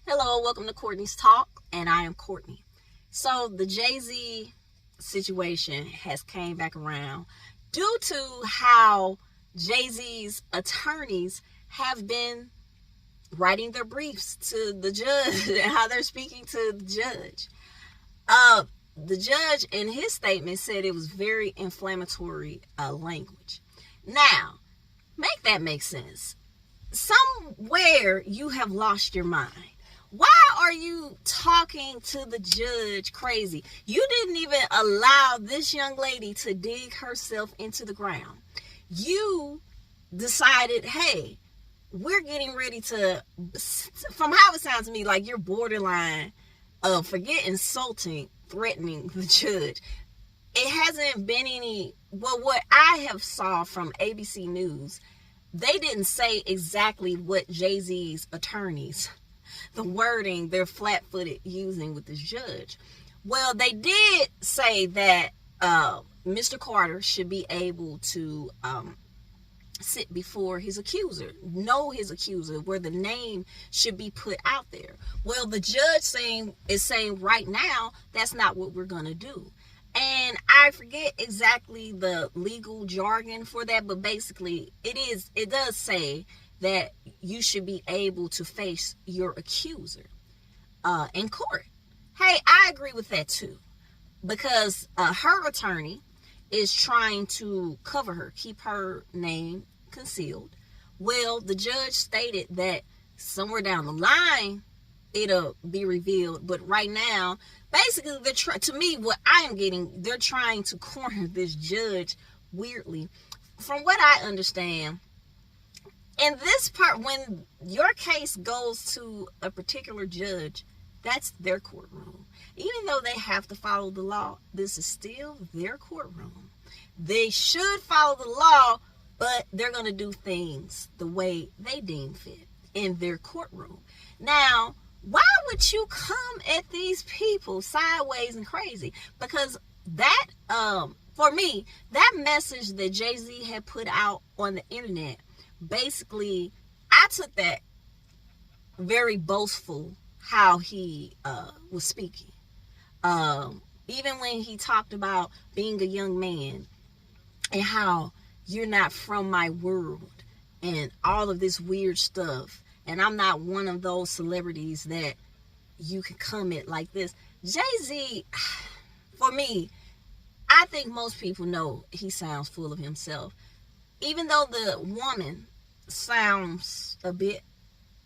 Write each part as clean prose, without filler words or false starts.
Hello, welcome to Courtney's Talk, and I am Courtney. So the Jay-Z situation has came back around due to how Jay-Z's attorneys have been writing their briefs to the judge and how they're speaking to the judge. The judge in his statement said it was very inflammatory language. Now, make that make sense. Somewhere you have lost your mind. Why are you talking to the judge crazy? You didn't even allow this young lady to dig herself into the ground. You decided, hey, we're getting ready to, from how it sounds to me, like you're borderline of, forget insulting, threatening the judge. It hasn't been any, well, what I have saw from ABC News, they didn't say exactly what Jay-Z's attorneys, the wording they're flat-footed using with this judge. Well, they did say that Mr. Carter should be able to sit before his accuser, know his accuser, where the name should be put out there. Well, the judge is saying right now that's not what we're going to do. And I forget exactly the legal jargon for that, but basically it does say that you should be able to face your accuser in court. Hey, I agree with that too, because her attorney is trying to cover her, keep her name concealed. Well, the judge stated that somewhere down the line it'll be revealed, but right now, basically, to me, what I am getting, they're trying to corner this judge weirdly. From what I understand, in this part, when your case goes to a particular judge, that's their courtroom. Even though they have to follow the law, this is still their courtroom. They should follow the law, but they're going to do things the way they deem fit in their courtroom. Now, why would you come at these people sideways and crazy? Because that, for me, that message that Jay-Z had put out on the internet, basically, I took that very boastful how he was speaking. Even when he talked about being a young man and how you're not from my world and all of this weird stuff. And I'm not one of those celebrities that you can come at like this. Jay-Z, for me, I think most people know he sounds full of himself. Even though the woman sounds a bit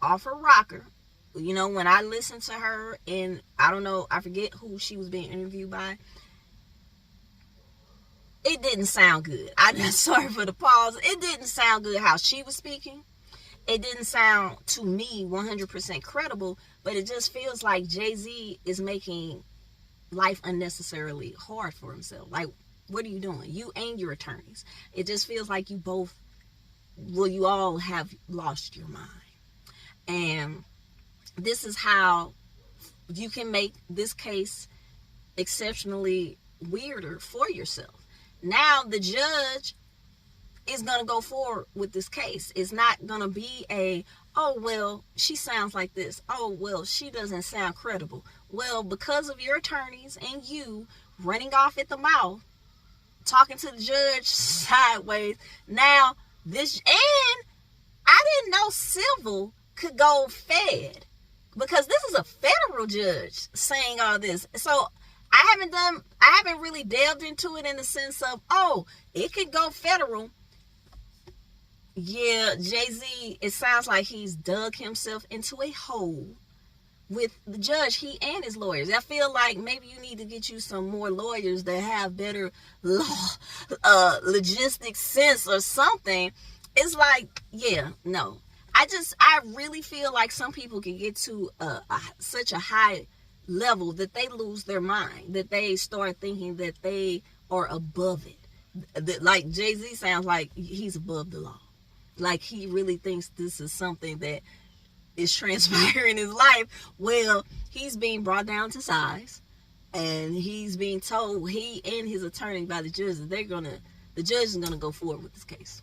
off a rocker, you know, when I listen to her, and I don't know, I forget who she was being interviewed by, it didn't sound good. I'm sorry for the pause. It didn't sound good how she was speaking. It didn't sound, to me, 100% credible, but it just feels like Jay-Z is making life unnecessarily hard for himself. Like, what are you doing? You and your attorneys. It just feels like you both, well, you all have lost your mind. And this is how you can make this case exceptionally weirder for yourself. Now, the judge is going to go forward with this case. It's not going to be oh, well, she sounds like this. Oh, well, she doesn't sound credible. Well, because of your attorneys and you running off at the mouth, talking to the judge sideways, now this, and I didn't know civil could go fed, because this is a federal judge saying all this. So I haven't really delved into it in the sense of, oh, it could go federal. Yeah, Jay-Z, it sounds like he's dug himself into a hole with the judge, he and his lawyers. I feel like maybe you need to get you some more lawyers that have better law, logistics sense or something. It's like, yeah, no. I really feel like some people can get to such a high level that they lose their mind, that they start thinking that they are above it. Like Jay-Z sounds like he's above the law. Like he really thinks this is something that is transpiring in his life. Well, he's being brought down to size, and he's being told, he and his attorney, by the judge, that the judge is gonna go forward with this case.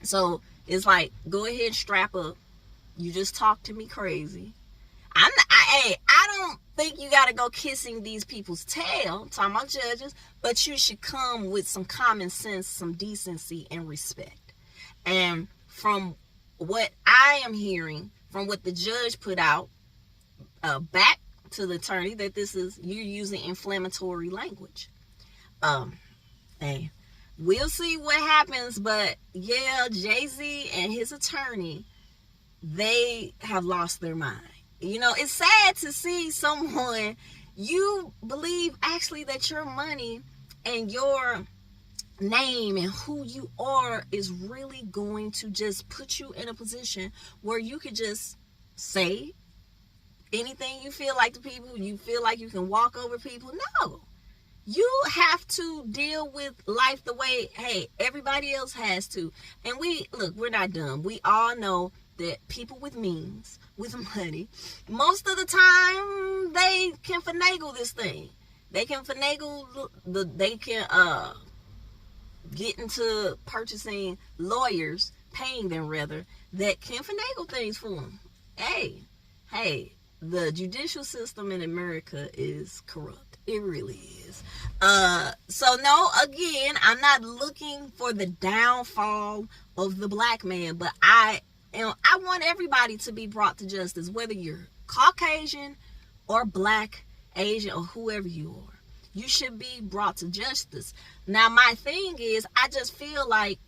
So it's like, go ahead, strap up. You just talked to me crazy. I don't think you got to go kissing these people's tail, talking about judges, but you should come with some common sense, some decency and respect. And from what I am hearing, from what the judge put out, back to the attorney, that you're using inflammatory language. Hey, we'll see what happens, but yeah, Jay-Z and his attorney, they have lost their mind. You know, it's sad to see someone you believe actually that your money and your name and who you are is really going to just put you in a position where you could just say anything you feel like to people. You feel like you can walk over people. No, you have to deal with life the way, hey, everybody else has to. And we're not dumb. We all know that people with means, with money, most of the time they can finagle this thing. They can finagle they can get into purchasing lawyers, paying them rather, that can finagle things for them. Hey, the judicial system in America is corrupt. It really is. So no, again, I'm not looking for the downfall of the black man, but I want everybody to be brought to justice, whether you're Caucasian or black, Asian, or whoever you are. You should be brought to justice. Now, my thing is, I just feel like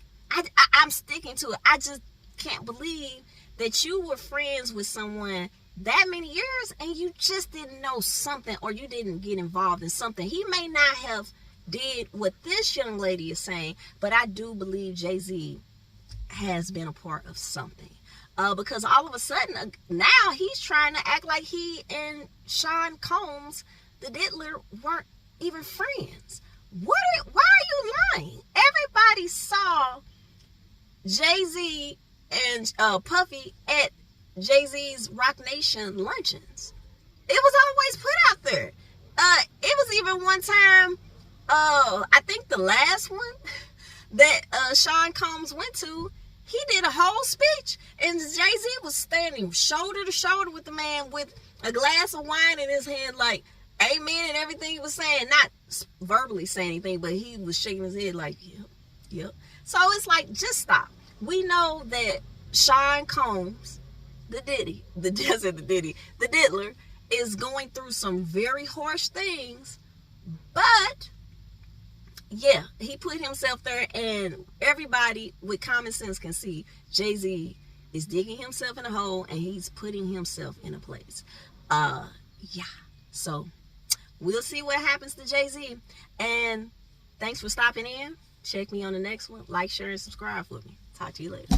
I'm sticking to it. I just can't believe that you were friends with someone that many years and you just didn't know something, or you didn't get involved in something. He may not have did what this young lady is saying, but I do believe Jay-Z has been a part of something. Because all of a sudden, now he's trying to act like he and Sean Combs, the diddler, weren't even friends. Why are you lying? Everybody saw Jay-Z and Puffy at Jay-Z's Rock Nation luncheons. It was always put out there. It was even one time, I think the last one that Sean Combs went to, he did a whole speech, and Jay-Z was standing shoulder to shoulder with the man with a glass of wine in his hand, like, amen, and everything he was saying, not verbally saying anything, but he was shaking his head like, yep. So it's like, just stop. We know that Sean Combs, the diddler, is going through some very harsh things, but yeah, he put himself there, and everybody with common sense can see Jay-Z is digging himself in a hole, and he's putting himself in a place. Yeah. So we'll see what happens to Jay-Z. And thanks for stopping in. Check me on the next one. Like, share, and subscribe for me. Talk to you later.